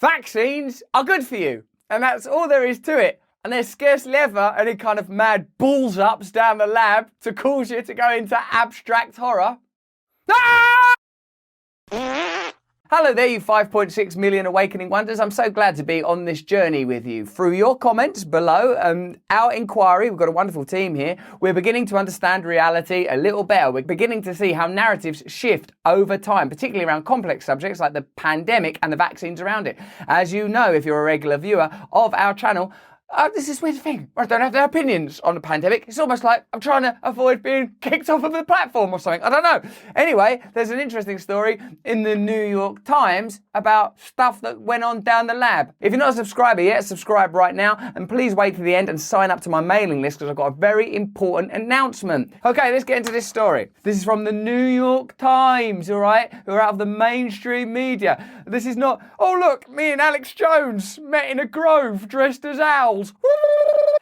Vaccines are good for you, and that's all there is to it. And there's scarcely ever any kind of mad balls-ups down the lab to cause you to go into abstract horror. Ah! Hello there, you 5.6 million awakening wonders. I'm so glad to be on this journey with you. Through your comments below and our inquiry, we've got a wonderful team here, we're beginning to understand reality a little better. We're beginning to see how narratives shift over time, particularly around complex subjects like the pandemic and the vaccines around it. As you know, if you're a regular viewer of our channel, this is a weird thing. I don't have their opinions on the pandemic. It's almost like I'm trying to avoid being kicked off of the platform or something. I don't know. Anyway, there's an interesting story in the New York Times about stuff that went on down the lab. If you're not a subscriber yet, subscribe right now. And please wait to the end and sign up to my mailing list because I've got a very important announcement. Okay, let's get into this story. This is from the New York Times, all right? Who are out of the mainstream media. This is not, oh look, me and Alex Jones met in a grove dressed as owls.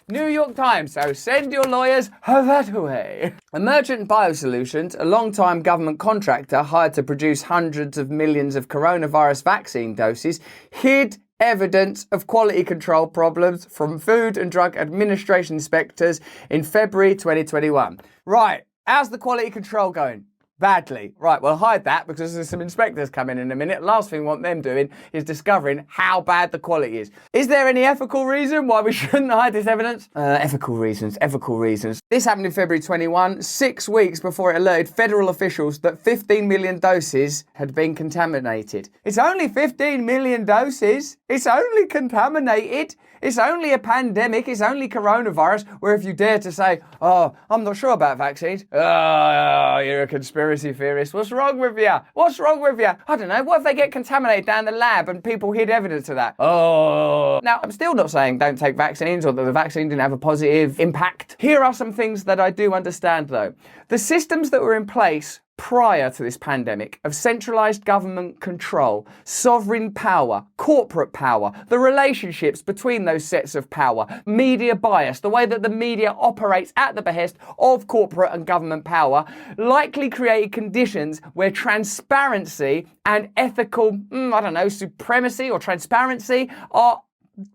New York Times, so send your lawyers that way. Emergent Biosolutions, a long-time government contractor hired to produce hundreds of millions of coronavirus vaccine doses, hid evidence of quality control problems from Food and Drug Administration inspectors in February 2021. Right, how's the quality control going? Badly. Right, well, hide that because there's some inspectors coming in a minute. Last thing we want them doing is discovering how bad the quality is. Is there any ethical reason why we shouldn't hide this evidence? Ethical reasons. This happened in February 21, 6 weeks before it alerted federal officials that 15 million doses had been contaminated. It's only 15 million doses. It's only contaminated. It's only a pandemic. It's only coronavirus. Where if you dare to say, oh, I'm not sure about vaccines. Oh, you're a conspiracy theorist. What's wrong with you? What's wrong with you? I don't know. What if they get contaminated down the lab and people hid evidence of that? Oh. Now, I'm still not saying don't take vaccines or that the vaccine didn't have a positive impact. Here are some things that I do understand, though. The systems that were in place prior to this pandemic of centralized government control, sovereign power, corporate power, the relationships between those sets of power, media bias, the way that the media operates at the behest of corporate and government power, likely created conditions where transparency and ethical, supremacy or transparency are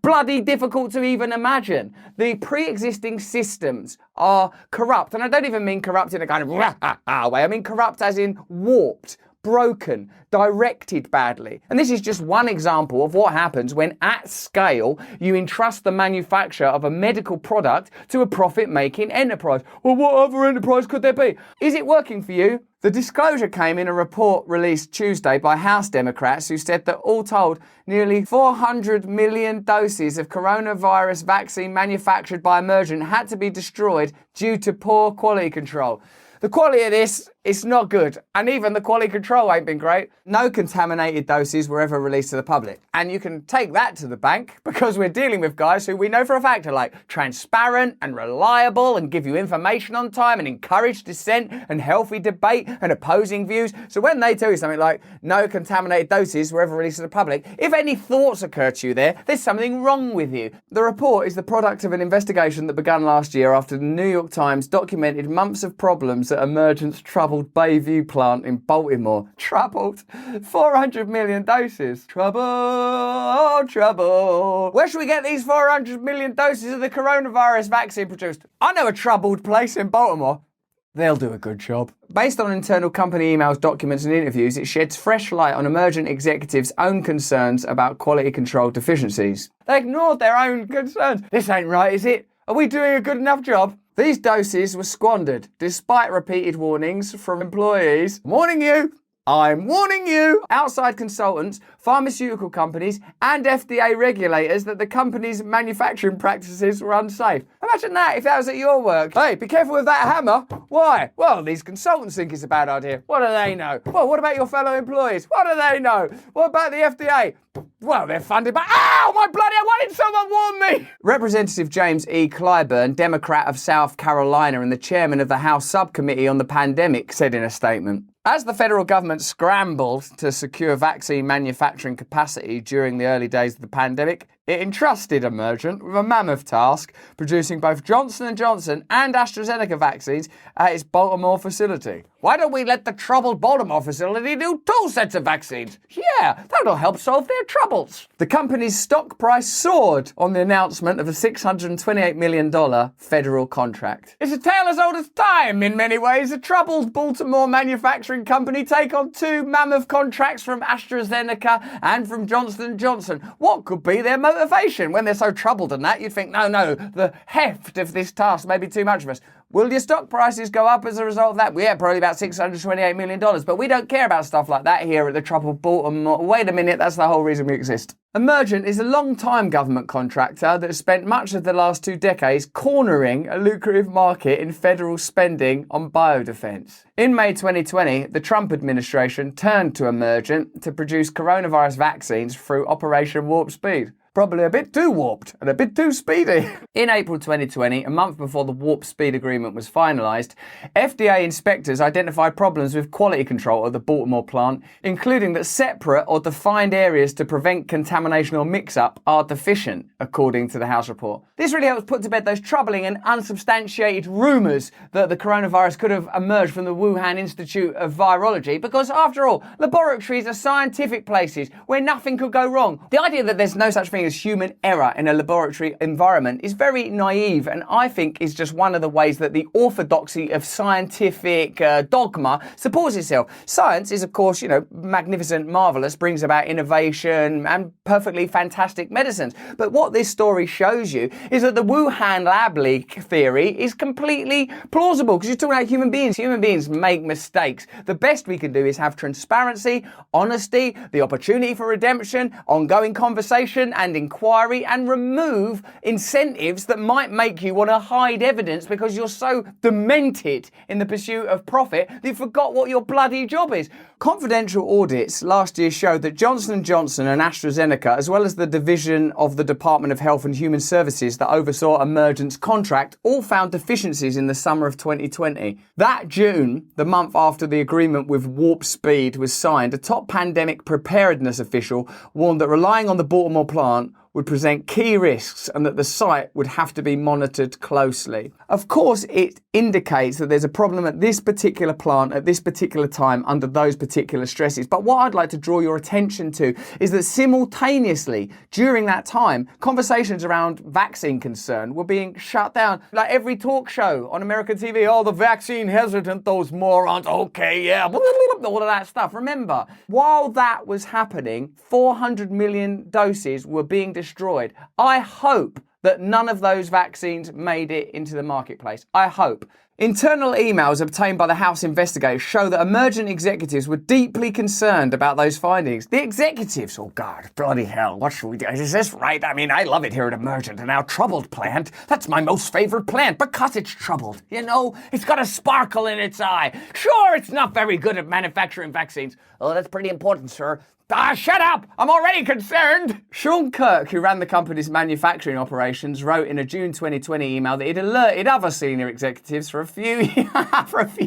bloody difficult to even imagine. The pre-existing systems are corrupt. And I don't even mean corrupt in a kind of way. I mean corrupt as in warped, broken, directed badly. And this is just one example of what happens when at scale you entrust the manufacture of a medical product to a profit-making enterprise. Well, what other enterprise could there be? Is it working for you? The disclosure came in a report released Tuesday by House Democrats who said that all told, nearly 400 million doses of coronavirus vaccine manufactured by Emergent had to be destroyed due to poor quality control. The quality of this is not good, and even the quality control ain't been great. No contaminated doses were ever released to the public. And you can take that to the bank because we're dealing with guys who we know for a fact are like transparent and reliable and give you information on time and encourage dissent and healthy debate and opposing views. So when they tell you something like no contaminated doses were ever released to the public, if any thoughts occur to you there's something wrong with you. The report is the product of an investigation that began last year after the New York Times documented months of problems at Emergent's troubled Bayview plant in Baltimore. Troubled? 400 million doses. Trouble. Where should we get these 400 million doses of the coronavirus vaccine produced? I know a troubled place in Baltimore. They'll do a good job. Based on internal company emails, documents and interviews, it sheds fresh light on Emergent executives' own concerns about quality control deficiencies. They ignored their own concerns. This ain't right, is it? Are we doing a good enough job? These doses were squandered, despite repeated warnings from employees. I'm warning you! Outside consultants, pharmaceutical companies, and FDA regulators that the company's manufacturing practices were unsafe. Imagine that if that was at your work. Hey, be careful with that hammer. Why? Well, these consultants think it's a bad idea. What do they know? Well, what about your fellow employees? What do they know? What about the FDA? Well, they're funded by... Ow, my bloody... Why didn't someone warn me? Representative James E. Clyburn, Democrat of South Carolina and the chairman of the House Subcommittee on the Pandemic, said in a statement, as the federal government scrambled to secure vaccine manufacturing capacity during the early days of the pandemic, it entrusted Emergent with a mammoth task, producing both Johnson & Johnson and AstraZeneca vaccines at its Baltimore facility. Why don't we let the troubled Baltimore facility do 2 sets of vaccines? Yeah, that'll help solve their troubles. The company's stock price soared on the announcement of a $628 million federal contract. It's a tale as old as time in many ways. A troubled Baltimore manufacturing company take on 2 mammoth contracts from AstraZeneca and from Johnson & Johnson. What could be their motivation? When they're so troubled and that, you'd think, no, the heft of this task may be too much for us. Will your stock prices go up as a result of that? Yeah, probably about $628 million. But we don't care about stuff like that here at the troubled Baltimore. Wait a minute, that's the whole reason we exist. Emergent is a long-time government contractor that has spent much of the last 2 decades cornering a lucrative market in federal spending on biodefense. In May 2020, the Trump administration turned to Emergent to produce coronavirus vaccines through Operation Warp Speed. Probably a bit too warped and a bit too speedy. In April 2020, a month before the Warp Speed agreement was finalised, FDA inspectors identified problems with quality control of the Baltimore plant, including that separate or defined areas to prevent contamination or mix-up are deficient, according to the House report. This really helps put to bed those troubling and unsubstantiated rumours that the coronavirus could have emerged from the Wuhan Institute of Virology, because after all, laboratories are scientific places where nothing could go wrong. The idea that there's no such thing as human error in a laboratory environment is very naive, and I think is just one of the ways that the orthodoxy of scientific dogma supports itself. Science is, of course, magnificent, marvellous, brings about innovation and perfectly fantastic medicines. But what this story shows you is that the Wuhan lab leak theory is completely plausible, because you're talking about human beings. Human beings make mistakes. The best we can do is have transparency, honesty, the opportunity for redemption, ongoing conversation and inquiry, and remove incentives that might make you want to hide evidence because you're so demented in the pursuit of profit that you forgot what your bloody job is. Confidential audits last year showed that Johnson & Johnson and AstraZeneca, as well as the division of the Department of Health and Human Services that oversaw Emergent's contract, all found deficiencies in the summer of 2020. That June, the month after the agreement with Warp Speed was signed, a top pandemic preparedness official warned that relying on the Baltimore plant would present key risks and that the site would have to be monitored closely. Of course, it indicates that there's a problem at this particular plant at this particular time under those particular stresses. But what I'd like to draw your attention to is that simultaneously, during that time, conversations around vaccine concern were being shut down. Like every talk show on American TV, oh, the vaccine hesitant, those morons, okay, yeah, all of that stuff. Remember, while that was happening, 400 million doses were being destroyed. I hope that none of those vaccines made it into the marketplace. I hope. Internal emails obtained by the House investigators show that Emergent executives were deeply concerned about those findings. The executives, oh God, bloody hell, what should we do? Is this right? I mean, I love it here at Emergent, and our troubled plant, that's my most favorite plant because it's troubled. It's got a sparkle in its eye. Sure, it's not very good at manufacturing vaccines. Oh, that's pretty important, sir. Shut up! I'm already concerned! Sean Kirk, who ran the company's manufacturing operations, wrote in a June 2020 email that he'd alerted other senior executives for a few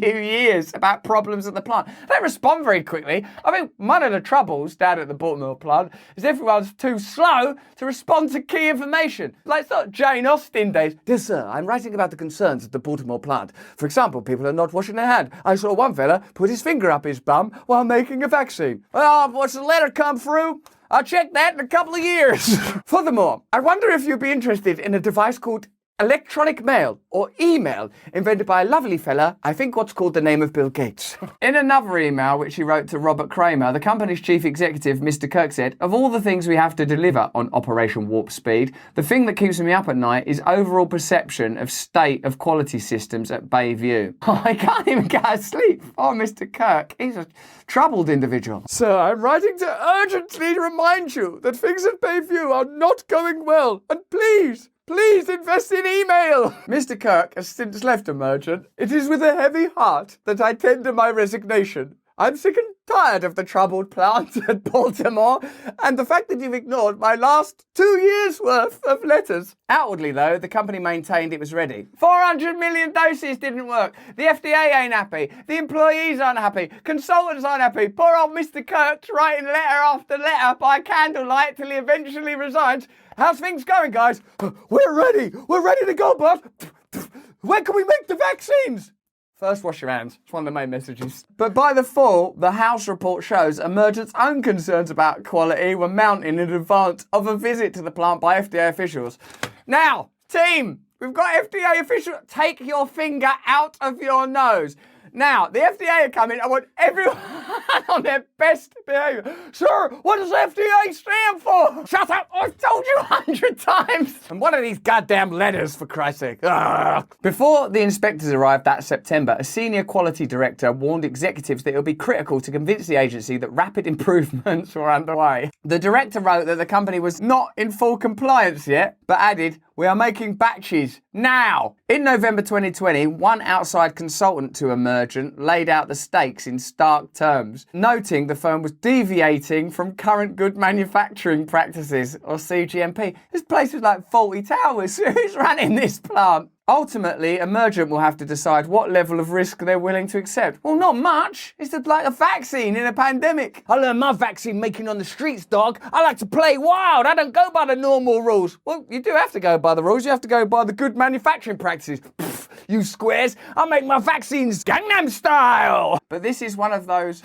years about problems at the plant. They don't respond very quickly. I think one of the troubles down at the Baltimore plant is everyone's too slow to respond to key information. Like sort of Jane Austen days. Dear sir, I'm writing about the concerns at the Baltimore plant. For example, people are not washing their hands. I saw one fella put his finger up his bum while making a vaccine. Well, what's the letter come through? I'll check that in a couple of years. Furthermore, I wonder if you'd be interested in a device called electronic mail or email invented by a lovely fella, I think what's called the name of Bill Gates. In another email which he wrote to Robert Kramer, the company's chief executive, Mr. Kirk, said, of all the things we have to deliver on Operation Warp Speed, the thing that keeps me up at night is overall perception of state of quality systems at Bayview. I can't even get to sleep. Oh, Mr. Kirk, he's a troubled individual. Sir, I'm writing to urgently remind you that things at Bayview are not going well, and please invest in email. Mr. Kirk has since left Emergent. It is with a heavy heart that I tender my resignation. I'm sick and tired of the troubled plant at Baltimore and the fact that you've ignored my last 2 years' worth of letters. Outwardly, though, the company maintained it was ready. 400 million doses didn't work. The FDA ain't happy. The employees aren't happy. Consultants aren't happy. Poor old Mr. Kirk's writing letter after letter by candlelight till he eventually resigns. How's things going, guys? We're ready. We're ready to go, bud. When can we make the vaccines? First, wash your hands. It's one of the main messages. But by the fall, the House report shows Emergent's own concerns about quality were mounting in advance of a visit to the plant by FDA officials. Now, team, we've got FDA officials. Take your finger out of your nose. Now, the FDA are coming. I want everyone on their best behaviour. Sir, what does FDA stand for? Shut up! I've told you 100 times. And what are these goddamn letters, for Christ's sake? Ugh. Before the inspectors arrived that September, a senior quality director warned executives that it would be critical to convince the agency that rapid improvements were underway. The director wrote that the company was not in full compliance yet, but added, "We are making batches now." In November 2020, one outside consultant to Emergent laid out the stakes in stark terms, noting the firm was deviating from current good manufacturing practices, or CGMP. This place was like 40 towers. Who's running this plant? Ultimately, Emergent will have to decide what level of risk they're willing to accept. Well, not much. It's like a vaccine in a pandemic. I learned my vaccine making on the streets, dog. I like to play wild. I don't go by the normal rules. Well, you do have to go by the rules. You have to go by the good manufacturing practices. Pfft, you squares. I make my vaccines Gangnam style. But this is one of those...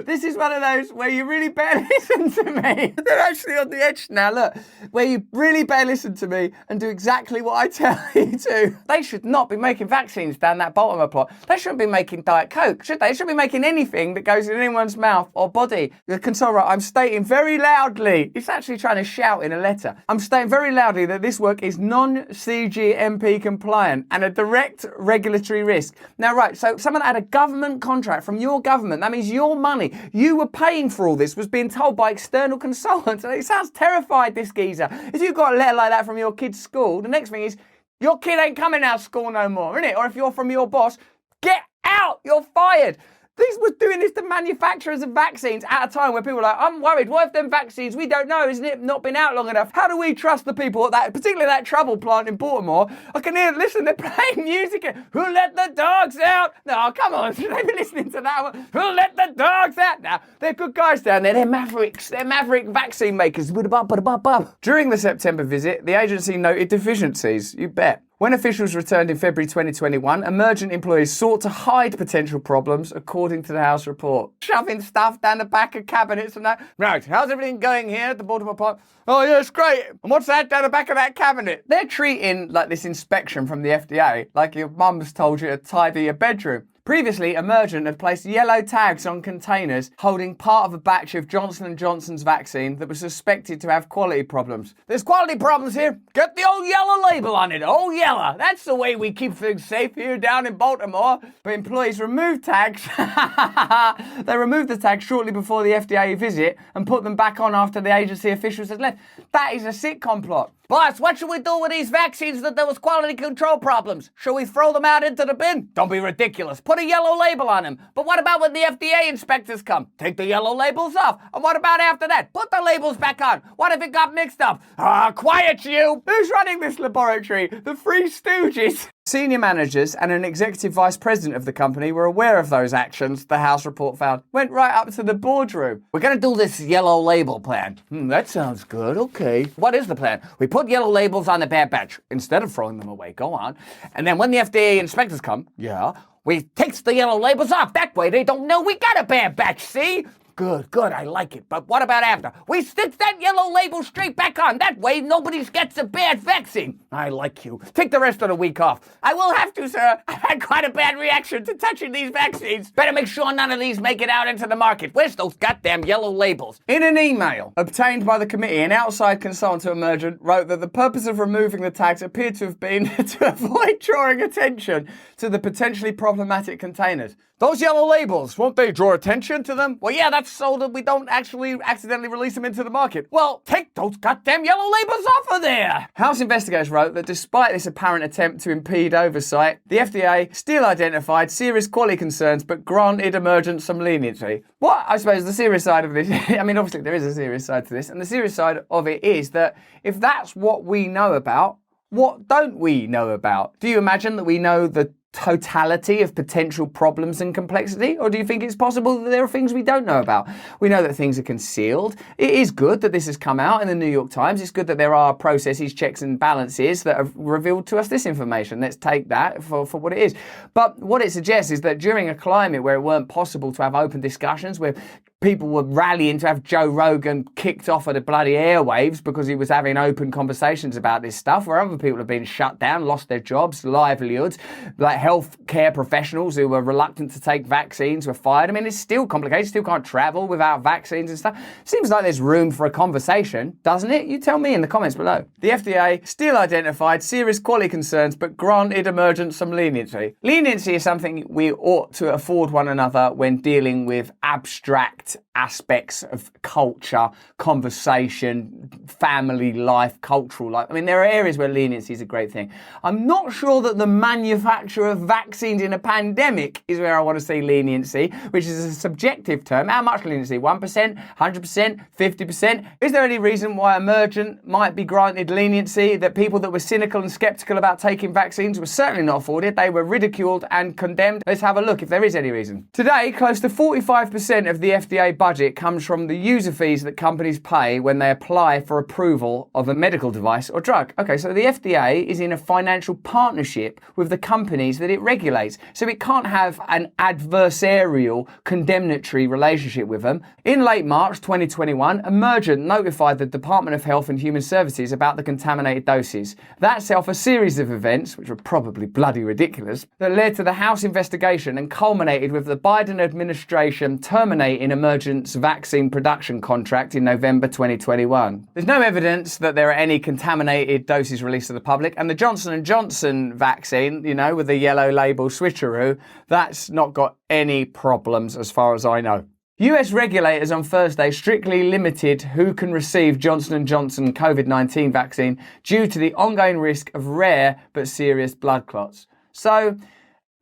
This is one of those where you really better listen to me. They're actually on the edge now, look. Where you really better listen to me and do exactly what I tell you to. They should not be making vaccines down that Baltimore plot. They shouldn't be making Diet Coke, should they? They shouldn't be making anything that goes in anyone's mouth or body. The consultant, I'm stating very loudly, it's actually trying to shout in a letter. I'm stating very loudly that this work is non-CGMP compliant and a direct regulatory risk. Now, right, so someone had a government contract from your government. That means your money you were paying for all this was being told by external consultants. And it sounds terrified, this geezer. If you've got a letter like that from your kid's school, the next thing is your kid ain't coming out of school no more, innit? Or if you're from your boss, get out, you're fired. These was doing this to manufacturers of vaccines at a time where people are like, I'm worried, what if them vaccines, we don't know, isn't it not been out long enough? How do we trust the people at that, particularly that travel plant in Baltimore? I can hear, listen, they're playing music. Who let the dogs out? No, come on, should they be listening to that one? Who let the dogs out? Now, they're good guys down there, they're mavericks, they're maverick vaccine makers. During the September visit, the agency noted deficiencies, you bet. When officials returned in February 2021, Emergent employees sought to hide potential problems, according to the House report. Shoving stuff down the back of cabinets and that. Right, how's everything going here at the Baltimore plant? Oh, yeah, it's great. And what's that down the back of that cabinet? They're treating like this inspection from the FDA like your mum's told you to tidy your bedroom. Previously, Emergent had placed yellow tags on containers holding part of a batch of Johnson & Johnson's vaccine that was suspected to have quality problems. There's quality problems here. Get the old yellow label on it. Oh, yellow. That's the way we keep things safe here down in Baltimore. But employees removed tags. They removed the tags shortly before the FDA visit and put them back on after the agency officials had left. That is a sitcom plot. Boss, what should we do with these vaccines that there was quality control problems? Should we throw them out into the bin? Don't be ridiculous. Put a yellow label on them. But what about when the FDA inspectors come? Take the yellow labels off. And what about after that? Put the labels back on. What if it got mixed up? Quiet you! Who's running this laboratory? The Three Stooges? Senior managers and an executive vice president of the company were aware of those actions, the House report found. Went right up to the boardroom. We're going to do this yellow label plan. That sounds good, okay. What is the plan? We put yellow labels on the bad batch instead of throwing them away. Go on. And then when the FDA inspectors come, we take the yellow labels off. That way they don't know we got a bad batch, see? Good, I like it. But what about after? We stick that yellow label straight back on. That way nobody gets a bad vaccine. I like you. Take the rest of the week off. I will have to, sir. I've had quite a bad reaction to touching these vaccines. Better make sure none of these make it out into the market. Where's those goddamn yellow labels? In an email obtained by the committee, an outside consultant to Emergent wrote that the purpose of removing the tags appeared to have been to avoid drawing attention to the potentially problematic containers. Those yellow labels, won't they draw attention to them? Well, yeah, that's so that we don't actually accidentally release them into the market. Well, take those goddamn yellow labels off of there! House investigators wrote that despite this apparent attempt to impede oversight, the FDA still identified serious quality concerns but granted Emergent some leniency. What, I suppose, the serious side of this, I mean, obviously there is a serious side to this, and the serious side of it is that if that's what we know about, what don't we know about? Do you imagine that we know the totality of potential problems and complexity? Or do you think it's possible that there are things we don't know about? We know that things are concealed. It is good that this has come out in the New York Times. It's good that there are processes, checks and balances that have revealed to us this information. Let's take that for what it is. But what it suggests is that during a climate where it weren't possible to have open discussions, where people were rallying to have Joe Rogan kicked off of the bloody airwaves because he was having open conversations about this stuff, where other people have been shut down, lost their jobs, livelihoods, like healthcare professionals who were reluctant to take vaccines were fired. I mean, it's still complicated, still can't travel without vaccines and stuff. Seems like there's room for a conversation, doesn't it? You tell me in the comments below. The FDA still identified serious quality concerns, but granted emergent some leniency. Leniency is something we ought to afford one another when dealing with abstract aspects of culture, conversation, family life, cultural life. I mean, there are areas where leniency is a great thing. I'm not sure that the manufacture of vaccines in a pandemic is where I want to see leniency, which is a subjective term. How much leniency? 1%, 100%, 50%? Is there any reason why emergent might be granted leniency that people that were cynical and skeptical about taking vaccines were certainly not afforded? They were ridiculed and condemned. Let's have a look if there is any reason. Today, close to 45% of the FDA budget comes from the user fees that companies pay when they apply for approval of a medical device or drug. Okay, so the FDA is in a financial partnership with the companies that it regulates, so it can't have an adversarial, condemnatory relationship with them. In late March 2021, Emergent notified the Department of Health and Human Services about the contaminated doses. That set off a series of events, which were probably bloody ridiculous, that led to the House investigation and culminated with the Biden administration terminating Emergent's vaccine production contract in November 2021. There's no evidence that there are any contaminated doses released to the public, and the Johnson & Johnson vaccine, with the yellow label switcheroo, that's not got any problems as far as I know. US regulators on Thursday strictly limited who can receive Johnson & Johnson COVID-19 vaccine due to the ongoing risk of rare but serious blood clots. So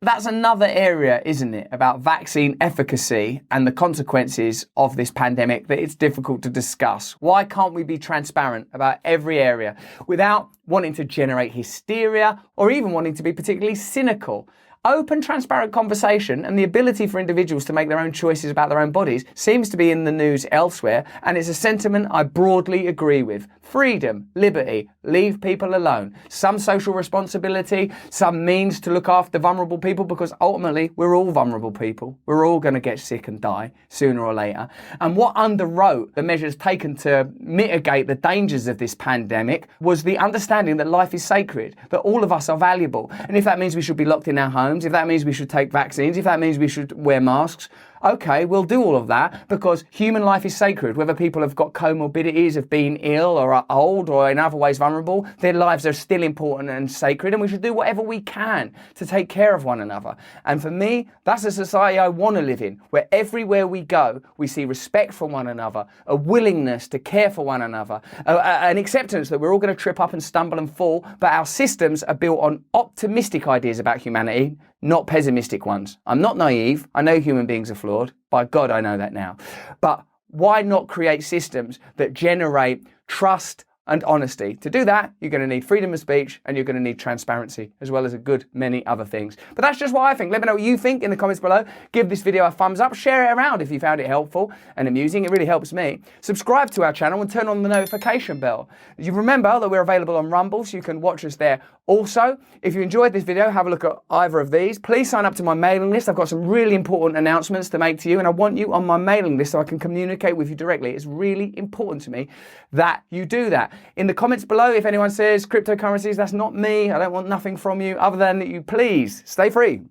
that's another area, isn't it, about vaccine efficacy and the consequences of this pandemic that it's difficult to discuss. Why can't we be transparent about every area without wanting to generate hysteria or even wanting to be particularly cynical? Open, transparent conversation and the ability for individuals to make their own choices about their own bodies seems to be in the news elsewhere, and it's a sentiment I broadly agree with. Freedom, liberty, leave people alone. Some social responsibility, some means to look after vulnerable people, because ultimately we're all vulnerable people. We're all going to get sick and die sooner or later. And what underwrote the measures taken to mitigate the dangers of this pandemic was the understanding that life is sacred, that all of us are valuable. And if that means we should be locked in our homes, if that means we should take vaccines, if that means we should wear masks, okay, we'll do all of that, because human life is sacred. Whether people have got comorbidities of being ill or are old or in other ways vulnerable, their lives are still important and sacred, and we should do whatever we can to take care of one another. And for me, that's a society I want to live in, where everywhere we go, we see respect for one another, a willingness to care for one another, an acceptance that we're all going to trip up and stumble and fall, but our systems are built on optimistic ideas about humanity, not pessimistic ones. I'm not naive. I know human beings are flawed. By God, I know that now. But why not create systems that generate trust and honesty? To do that, you're going to need freedom of speech and you're going to need transparency, as well as a good many other things. But that's just what I think. Let me know what you think in the comments below. Give this video a thumbs up. Share it around if you found it helpful and amusing. It really helps me. Subscribe to our channel and turn on the notification bell. You remember that we're available on Rumble, so you can watch us there. Also, if you enjoyed this video, have a look at either of these. Please sign up to my mailing list. I've got some really important announcements to make to you, and I want you on my mailing list so I can communicate with you directly. It's really important to me that you do that. In the comments below, if anyone says cryptocurrencies, that's not me. I don't want nothing from you other than that you please stay free.